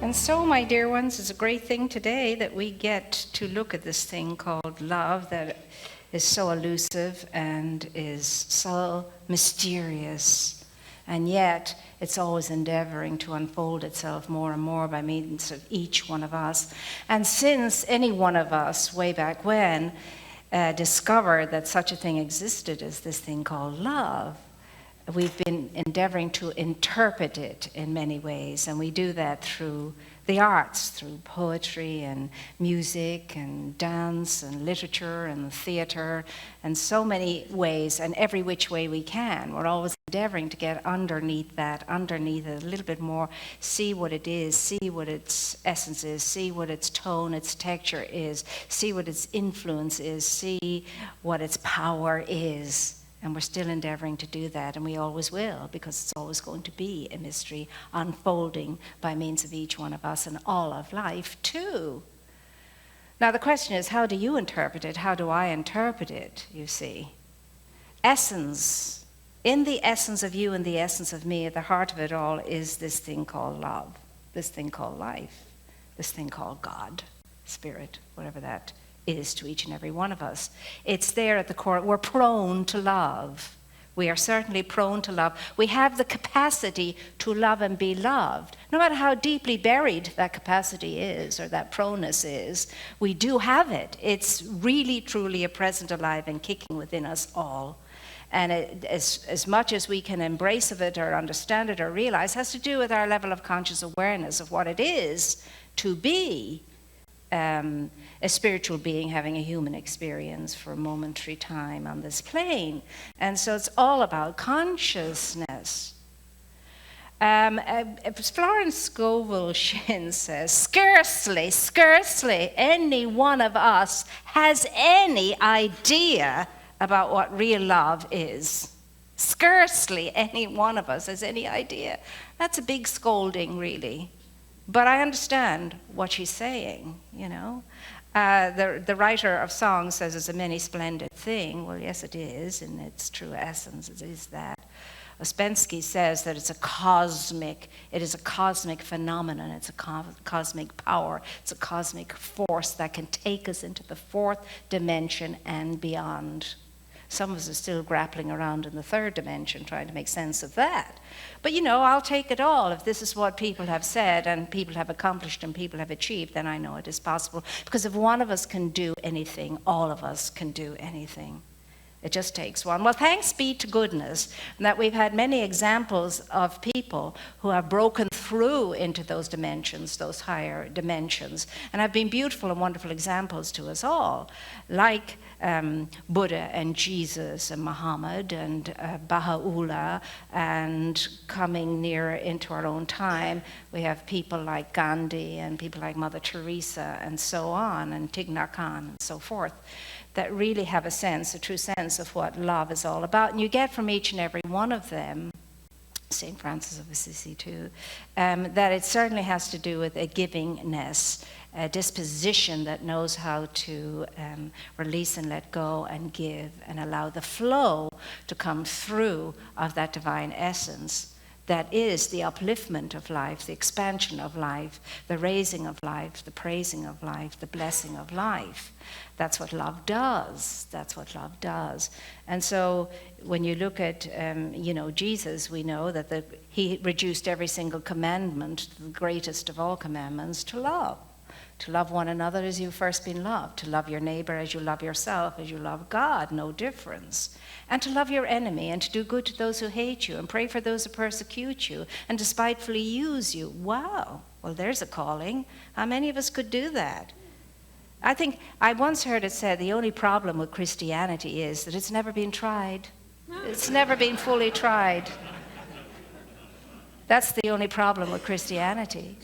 And so, my dear ones, it's a great thing today that we get to look at this thing called love that is so elusive and is so mysterious. And yet, it's always endeavoring to unfold itself more and more by means of each one of us. And since any one of us, way back when, discovered that such a thing existed as this thing called love, we've been endeavoring to interpret it in many ways, and we do that through the arts, through poetry and music and dance and literature and theater, and so many ways, and every which way we can. We're always endeavoring to get underneath it a little bit more, see what it is, see what its essence is, see what its tone, its texture is, see what its influence is, see what its power is. And we're still endeavoring to do that, and we always will, because it's always going to be a mystery unfolding by means of each one of us and all of life too. Now the question is, how do you interpret it? How do I interpret it, you see? Essence. In the essence of you and the essence of me, at the heart of it all is this thing called love, this thing called life, this thing called God, Spirit, whatever that is to each and every one of us. It's there at the core. We're prone to love. We are certainly prone to love. We have the capacity to love and be loved. No matter how deeply buried that capacity is or that proneness is, we do have it. It's really, truly a present, alive, and kicking within us all. And as much as we can embrace of it or understand it or realize, has to do with our level of conscious awareness of what it is to be a spiritual being having a human experience for a momentary time on this plane. And so it's all about consciousness. Florence Scovel Shinn says, scarcely any one of us has any idea about what real love is. Scarcely any one of us has any idea. That's a big scolding, really. But I understand what she's saying, you know. The writer of songs says it's a many splendid thing. Well, yes, it is, in its true essence, it is that. Ouspensky says that it is a cosmic phenomenon, it's a cosmic power, it's a cosmic force that can take us into the fourth dimension and beyond. Some of us are still grappling around in the third dimension, trying to make sense of that. But, you know, I'll take it all. If this is what people have said and people have accomplished and people have achieved, then I know it is possible. Because if one of us can do anything, all of us can do anything. It just takes one. Well, thanks be to goodness that we've had many examples of people who have broken through into those dimensions, those higher dimensions, and have been beautiful and wonderful examples to us all, like Buddha and Jesus and Muhammad and Baha'u'llah, and coming nearer into our own time, we have people like Gandhi and people like Mother Teresa and so on, and Thich Nhat Hanh and so forth, that really have a true sense of what love is all about. And you get from each and every one of them, St. Francis of Assisi too, that it certainly has to do with a givingness, a disposition that knows how to release and let go and give and allow the flow to come through of that divine essence. That is the upliftment of life, the expansion of life, the raising of life, the praising of life, the blessing of life. That's what love does. That's what love does. And so when you look at, Jesus, we know that he reduced every single commandment, the greatest of all commandments, to love. To love one another as you've first been loved. To love your neighbor as you love yourself, as you love God, no difference. And to love your enemy and to do good to those who hate you and pray for those who persecute you and despitefully use you. Wow. Well, there's a calling. How many of us could do that? I think I once heard it said the only problem with Christianity is that it's never been tried. It's never been fully tried. That's the only problem with Christianity.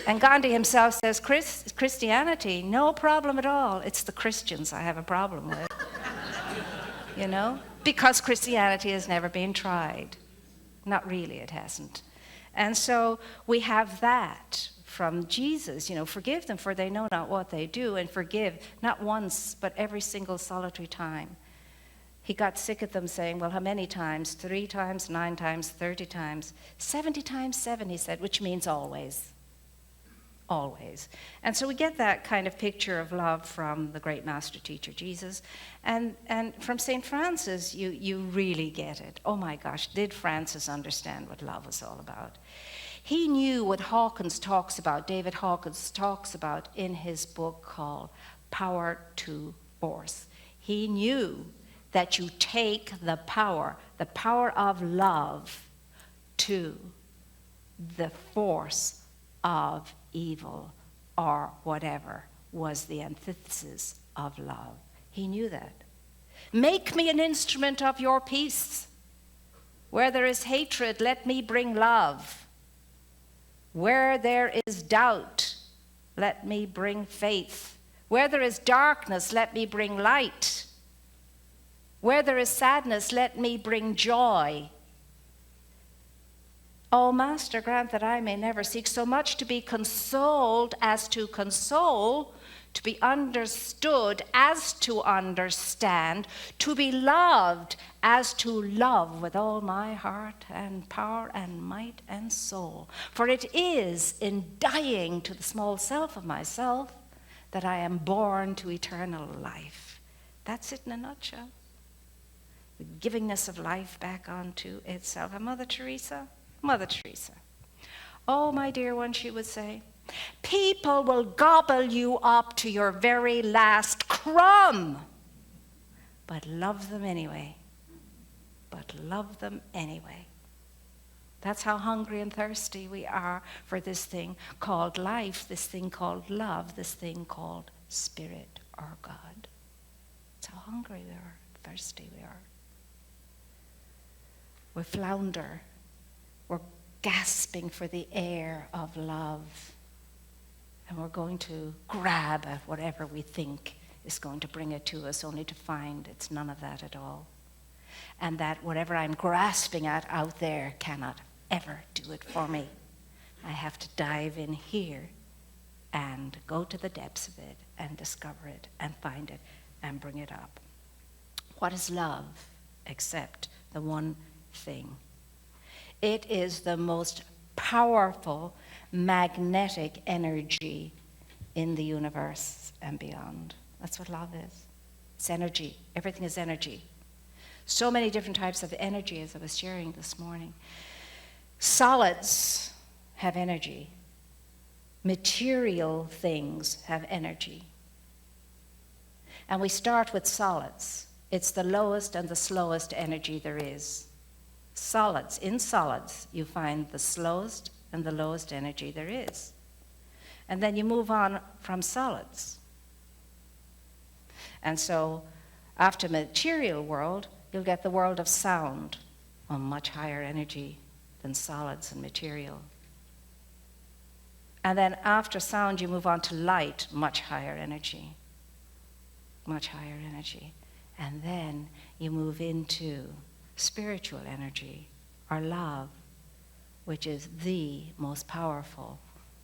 And Gandhi himself says, Christianity, no problem at all. It's the Christians I have a problem with. You know? Because Christianity has never been tried. Not really, it hasn't. And so we have that from Jesus, forgive them for they know not what they do, and forgive not once, but every single solitary time. He got sick of them saying, well, how many times? 3 times, 9 times, 30 times, 70 times 7, he said, which means always. always. And so we get that kind of picture of love from the great master teacher Jesus. And from St. Francis, you really get it. Oh my gosh, did Francis understand what love was all about? He knew what David Hawkins talks about in his book called Power to Force. He knew that you take the power of love, to the force of evil, or whatever was the antithesis of love. He knew that. Make me an instrument of your peace. Where there is hatred, let me bring love. Where there is doubt, let me bring faith. Where there is darkness, let me bring light. Where there is sadness, let me bring joy. O Master, grant that I may never seek so much to be consoled as to console, to be understood as to understand, to be loved as to love with all my heart and power and might and soul. For it is in dying to the small self of myself that I am born to eternal life. That's it in a nutshell. The givingness of life back onto itself. And Mother Teresa, oh, my dear one, she would say, people will gobble you up to your very last crumb, but love them anyway. That's how hungry and thirsty we are for this thing called life, this thing called love, this thing called spirit or God. That's how hungry we are, thirsty we are. We flounder. We're gasping for the air of love. And we're going to grab at whatever we think is going to bring it to us, only to find it's none of that at all. And that whatever I'm grasping at out there cannot ever do it for me. I have to dive in here and go to the depths of it and discover it and find it and bring it up. What is love except the one thing? It is the most powerful magnetic energy in the universe and beyond. That's what love is. It's energy. Everything is energy. So many different types of energy, as I was sharing this morning. Solids have energy. Material things have energy. And we start with solids. It's the lowest and the slowest energy there is. Solids. In solids, you find the slowest and the lowest energy there is. And then you move on from solids. And so, after material world, you'll get the world of sound, a much higher energy than solids and material. And then after sound, you move on to light, much higher energy. Much higher energy. And then you move into spiritual energy, or love, which is the most powerful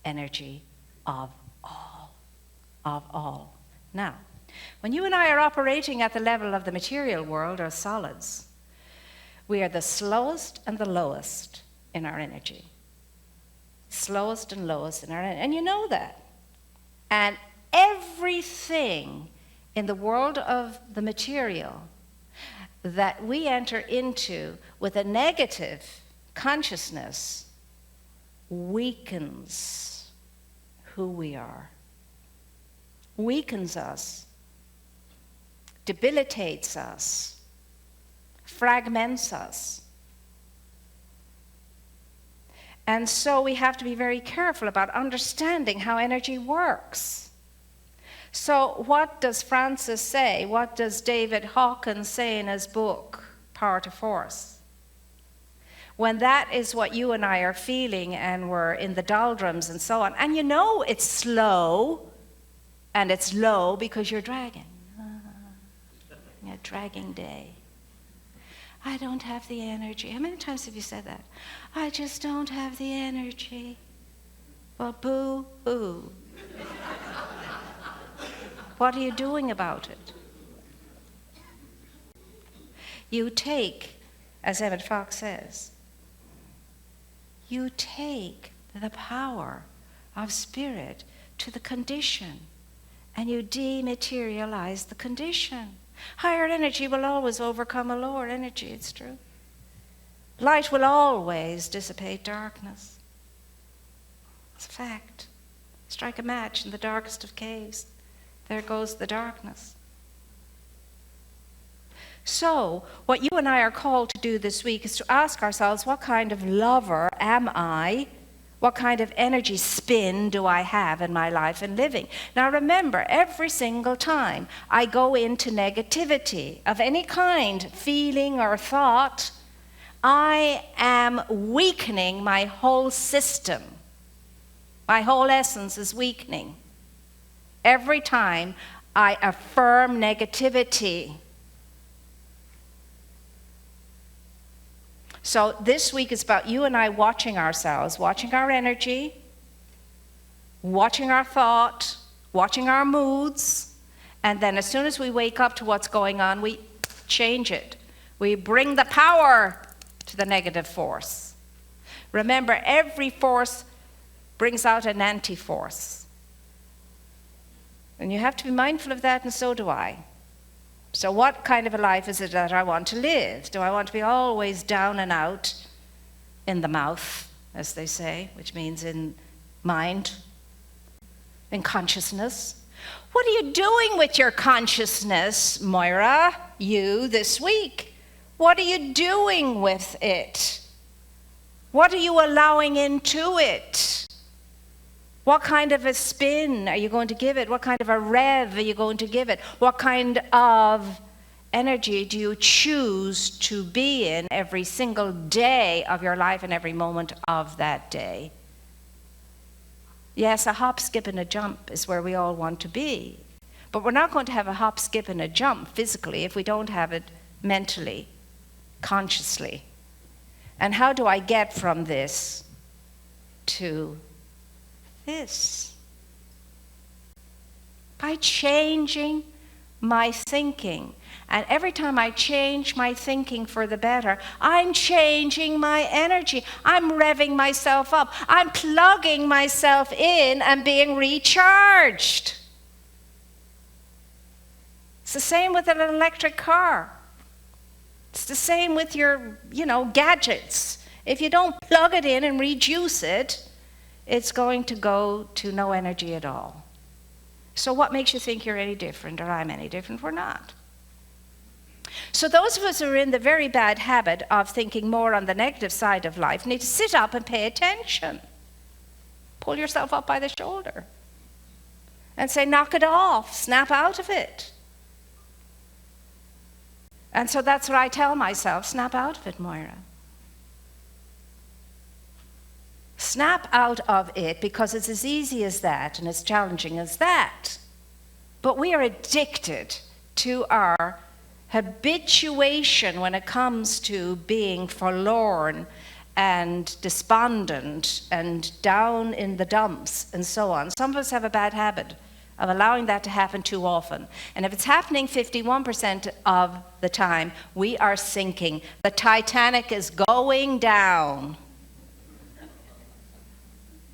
energy of all. Of all. Now, when you and I are operating at the level of the material world, or solids, we are the slowest and the lowest in our energy. Slowest and lowest in our energy. And you know that. And everything in the world of the material that we enter into with a negative consciousness weakens who we are, weakens us, debilitates us, fragments us. And so we have to be very careful about understanding how energy works. So what does Francis say? What does David Hawkins say in his book, Power to Force? When that is what you and I are feeling, and we're in the doldrums and so on, and you know it's slow and it's low because you're dragging. A dragging day. I don't have the energy. How many times have you said that? I just don't have the energy. Well, boo-hoo. What are you doing about it? You take, as Moira Foxe says, you take the power of spirit to the condition, and you dematerialize the condition. Higher energy will always overcome a lower energy, it's true. Light will always dissipate darkness. It's a fact. Strike a match in the darkest of caves. There goes the darkness. So, what you and I are called to do this week is to ask ourselves, what kind of lover am I? What kind of energy spin do I have in my life and living? Now remember, every single time I go into negativity of any kind, feeling or thought, I am weakening my whole system. My whole essence is weakening. Every time I affirm negativity. So this week is about you and I watching ourselves, watching our energy, watching our thought, watching our moods, and then as soon as we wake up to what's going on, we change it. We bring the power to the negative force. Remember, every force brings out an anti-force. And you have to be mindful of that, and so do I. So what kind of a life is it that I want to live? Do I want to be always down and out in the mouth, as they say, which means in mind, in consciousness? What are you doing with your consciousness, Moira, you, this week? What are you doing with it? What are you allowing into it? What kind of a spin are you going to give it? What kind of a rev are you going to give it? What kind of energy do you choose to be in every single day of your life and every moment of that day? Yes, a hop, skip, and a jump is where we all want to be. But we're not going to have a hop, skip, and a jump physically if we don't have it mentally, consciously. And how do I get from this to this? By changing my thinking. And every time I change my thinking for the better, I'm changing my energy. I'm revving myself up. I'm plugging myself in and being recharged. It's the same with an electric car. It's the same with your, gadgets. If you don't plug it in and reduce it, it's going to go to no energy at all. So what makes you think you're any different or I'm any different? We're not. So those of us who are in the very bad habit of thinking more on the negative side of life need to sit up and pay attention. Pull yourself up by the shoulder and say, knock it off, snap out of it. And so that's what I tell myself, snap out of it, Moira. Snap out of it, because it's as easy as that and as challenging as that. But we are addicted to our habituation when it comes to being forlorn and despondent and down in the dumps and so on. Some of us have a bad habit of allowing that to happen too often. And if it's happening 51% of the time, we are sinking. The Titanic is going down.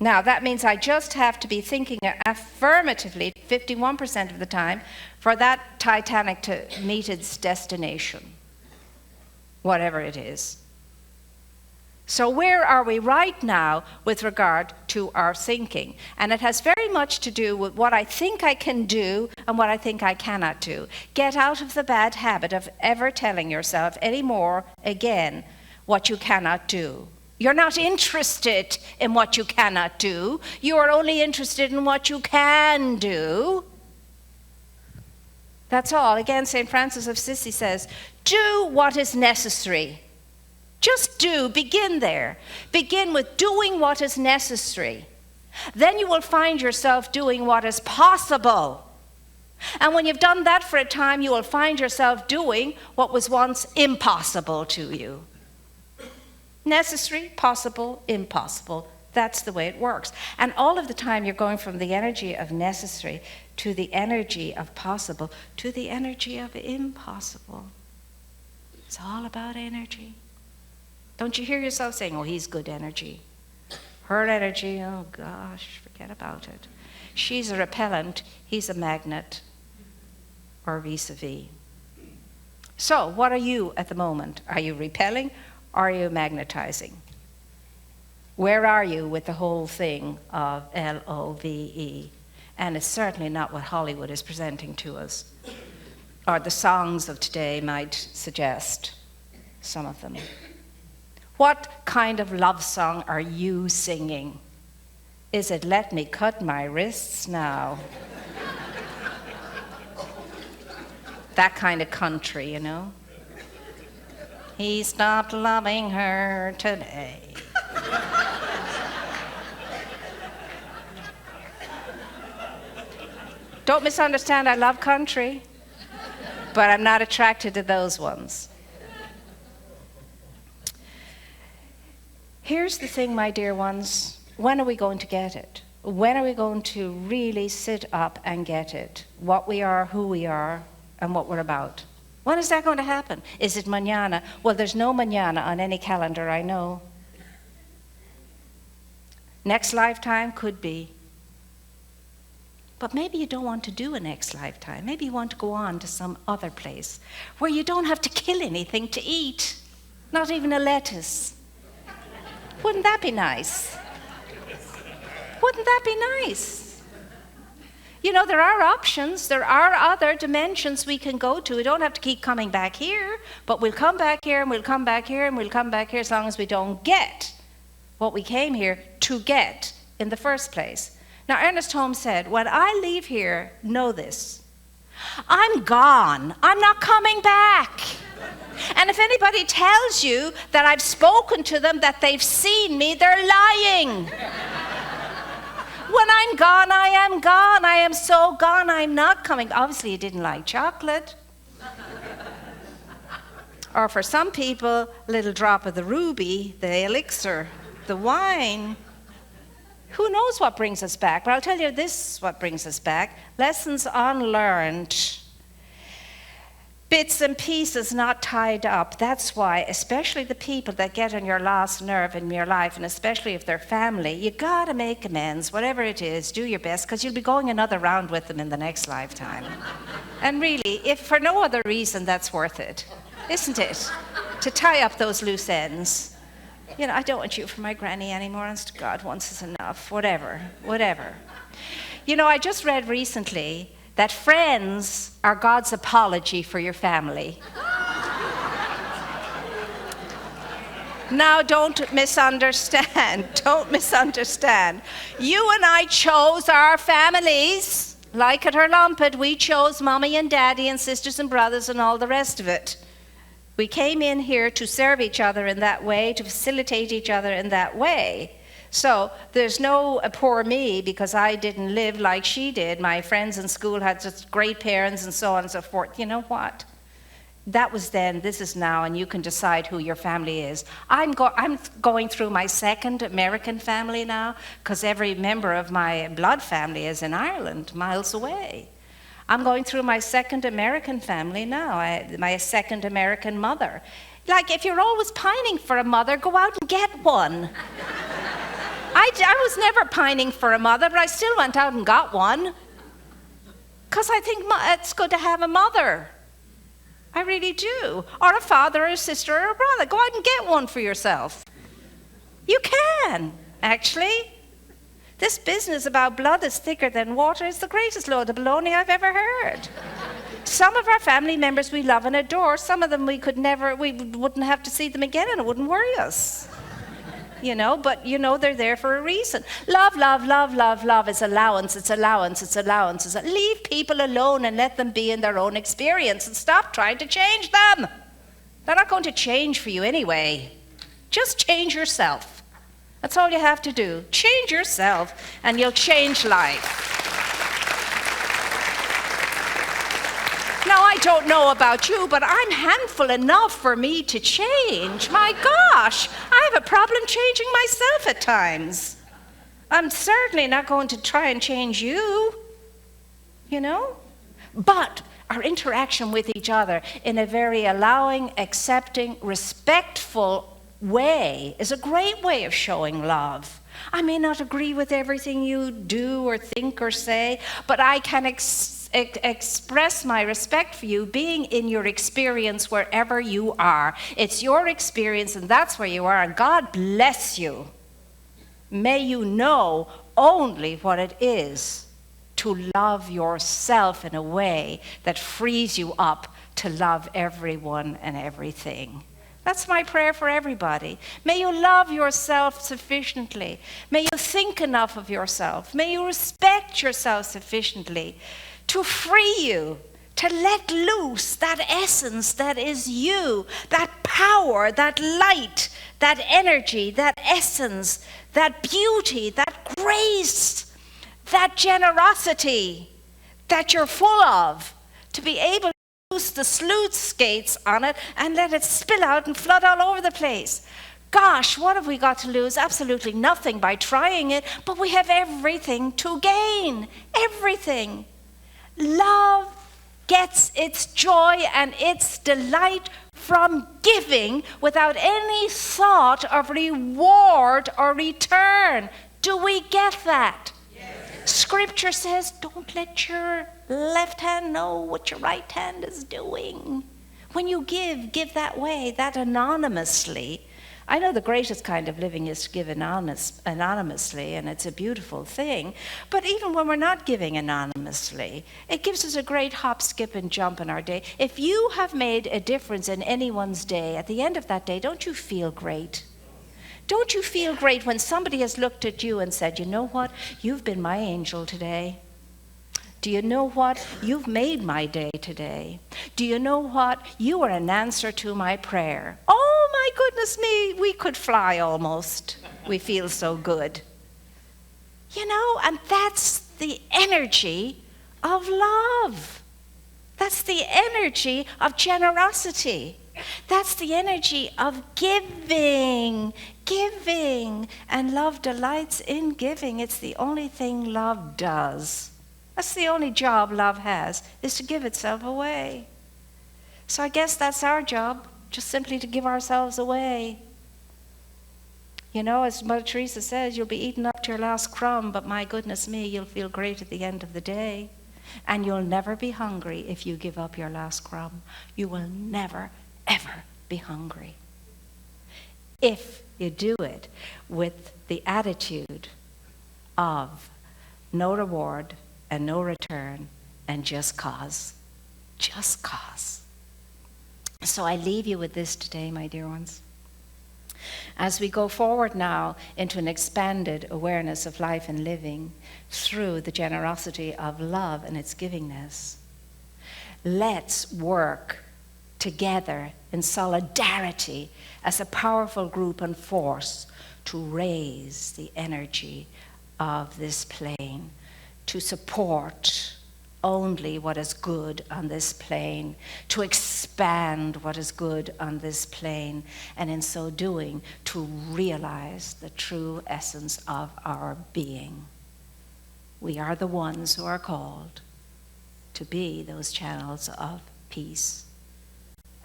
Now, that means I just have to be thinking affirmatively 51% of the time for that Titanic to meet its destination, whatever it is. So where are we right now with regard to our thinking? And it has very much to do with what I think I can do and what I think I cannot do. Get out of the bad habit of ever telling yourself anymore again what you cannot do. You're not interested in what you cannot do. You are only interested in what you can do. That's all. Again, St. Francis of Assisi says, do what is necessary. Just do. Begin there. Begin with doing what is necessary. Then you will find yourself doing what is possible. And when you've done that for a time, you will find yourself doing what was once impossible to you. Necessary, possible, impossible. That's the way it works. And all of the time you're going from the energy of necessary to the energy of possible to the energy of impossible. It's all about energy. Don't you hear yourself saying, oh, he's good energy, Her energy, oh gosh, forget about it. She's a repellent, he's a magnet, or vis-a-vis. So, what are you at the moment? Are you repelling or are you magnetizing? Where are you with the whole thing of L-O-V-E? And it's certainly not what Hollywood is presenting to us, or the songs of today might suggest, some of them. What kind of love song are you singing? Is it "Let me cut my wrists now"? That kind of country, you know? He stopped loving her today. Don't misunderstand, I love country, but I'm not attracted to those ones. Here's the thing, my dear ones. When are we going to get it? When are we going to really sit up and get it? What we are, who we are, and what we're about. When is that going to happen? Is it mañana? Well, there's no mañana on any calendar, I know. Next lifetime could be. But maybe you don't want to do a next lifetime. Maybe you want to go on to some other place where you don't have to kill anything to eat, not even a lettuce. Wouldn't that be nice? Wouldn't that be nice? You know, there are options. There are other dimensions we can go to. We don't have to keep coming back here, but we'll come back here and we'll come back here and we'll come back here as long as we don't get what we came here to get in the first place. Now, Ernest Holmes said, when I leave here, know this. I'm gone. I'm not coming back. And if anybody tells you that I've spoken to them, that they've seen me, they're lying. When I'm gone, I am gone. I am so gone, I'm not coming. Obviously, you didn't like chocolate. Or for some people, a little drop of the ruby, the elixir, the wine. Who knows what brings us back? But I'll tell you this is what brings us back. Lessons unlearned. Bits and pieces not tied up. That's why, especially the people that get on your last nerve in your life, and especially if they're family, you gotta make amends, whatever it is, do your best, because you'll be going another round with them in the next lifetime. And really, if for no other reason, that's worth it, isn't it? To tie up those loose ends. You know, I don't want you for my granny anymore, honest to God, once is enough, whatever. You know, I just read recently that friends are God's apology for your family. Now, don't misunderstand. Don't misunderstand. You and I chose our families. Like it or lump it, we chose mommy and daddy and sisters and brothers and all the rest of it. We came in here to serve each other in that way, to facilitate each other in that way. So there's no poor me because I didn't live like she did. My friends in school had just great parents and so on and so forth. You know what? That was then, this is now, and you can decide who your family is. I'm going through my second American family now because every member of my blood family is in Ireland, miles away. I'm going through my second American family now, my second American mother. Like, if you're always pining for a mother, go out and get one. I was never pining for a mother, but I still went out and got one. Because I think it's good to have a mother. I really do. Or a father, or a sister, or a brother. Go out and get one for yourself. You can, actually. This business about blood is thicker than water is the greatest load of baloney I've ever heard. Some of our family members we love and adore. Some of them we wouldn't have to see them again and it wouldn't worry us. You know, but you know they're there for a reason. Love is allowance, it's allowance. Leave people alone and let them be in their own experience and stop trying to change them. They're not going to change for you anyway. Just change yourself. That's all you have to do. Change yourself and you'll change life. Now, I don't know about you, but I'm handful enough for me to change. My gosh, I have a problem changing myself at times. I'm certainly not going to try and change you, you know? But our interaction with each other in a very allowing, accepting, respectful way is a great way of showing love. I may not agree with everything you do or think or say, but I can express my respect for you being in your experience wherever you are. It's your experience, and that's where you are, and God bless you. May you know only what it is to love yourself in a way that frees you up to love everyone and everything. That's my prayer for everybody. May you love yourself sufficiently. May you think enough of yourself. May you respect yourself sufficiently to free you, to let loose that essence that is you, that power, that light, that energy, that essence, that beauty, that grace, that generosity that you're full of, to be able to use the sluice skates on it and let it spill out and flood all over the place. Gosh, what have we got to lose? Absolutely nothing by trying it, but we have everything to gain. Everything. Love gets its joy and its delight from giving without any thought of reward or return. Do we get that? Yes. Scripture says, don't let your left hand know what your right hand is doing. When you give that way, that anonymously. I know the greatest kind of living is to give anonymously, and it's a beautiful thing. But even when we're not giving anonymously, it gives us a great hop, skip, and jump in our day. If you have made a difference in anyone's day, at the end of that day, don't you feel great? Don't you feel great when somebody has looked at you and said, you know what, you've been my angel today? Do you know what? You've made my day today. Do you know what? You are an answer to my prayer. Oh my goodness me, we could fly almost. We feel so good. You know, and that's the energy of love. That's the energy of generosity. That's the energy of giving. And love delights in giving. It's the only thing love does. That's the only job love has, is to give itself away. So I guess that's our job, just simply to give ourselves away. You know, as Mother Teresa says, you'll be eating up to your last crumb, but my goodness me, you'll feel great at the end of the day. And you'll never be hungry if you give up your last crumb. You will never, ever be hungry. If you do it with the attitude of no reward and no return, and just cause. Just cause. So I leave you with this today, my dear ones. As we go forward now into an expanded awareness of life and living through the generosity of love and its givingness, let's work together in solidarity as a powerful group and force to raise the energy of this plane, to support only what is good on this plane, to expand what is good on this plane, and in so doing, to realize the true essence of our being. We are the ones who are called to be those channels of peace.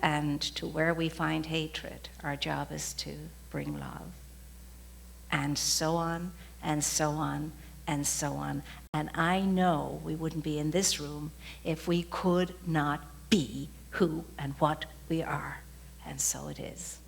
And to where we find hatred, our job is to bring love. And so on, and so on, and so on. And I know we wouldn't be in this room if we could not be who and what we are. And so it is.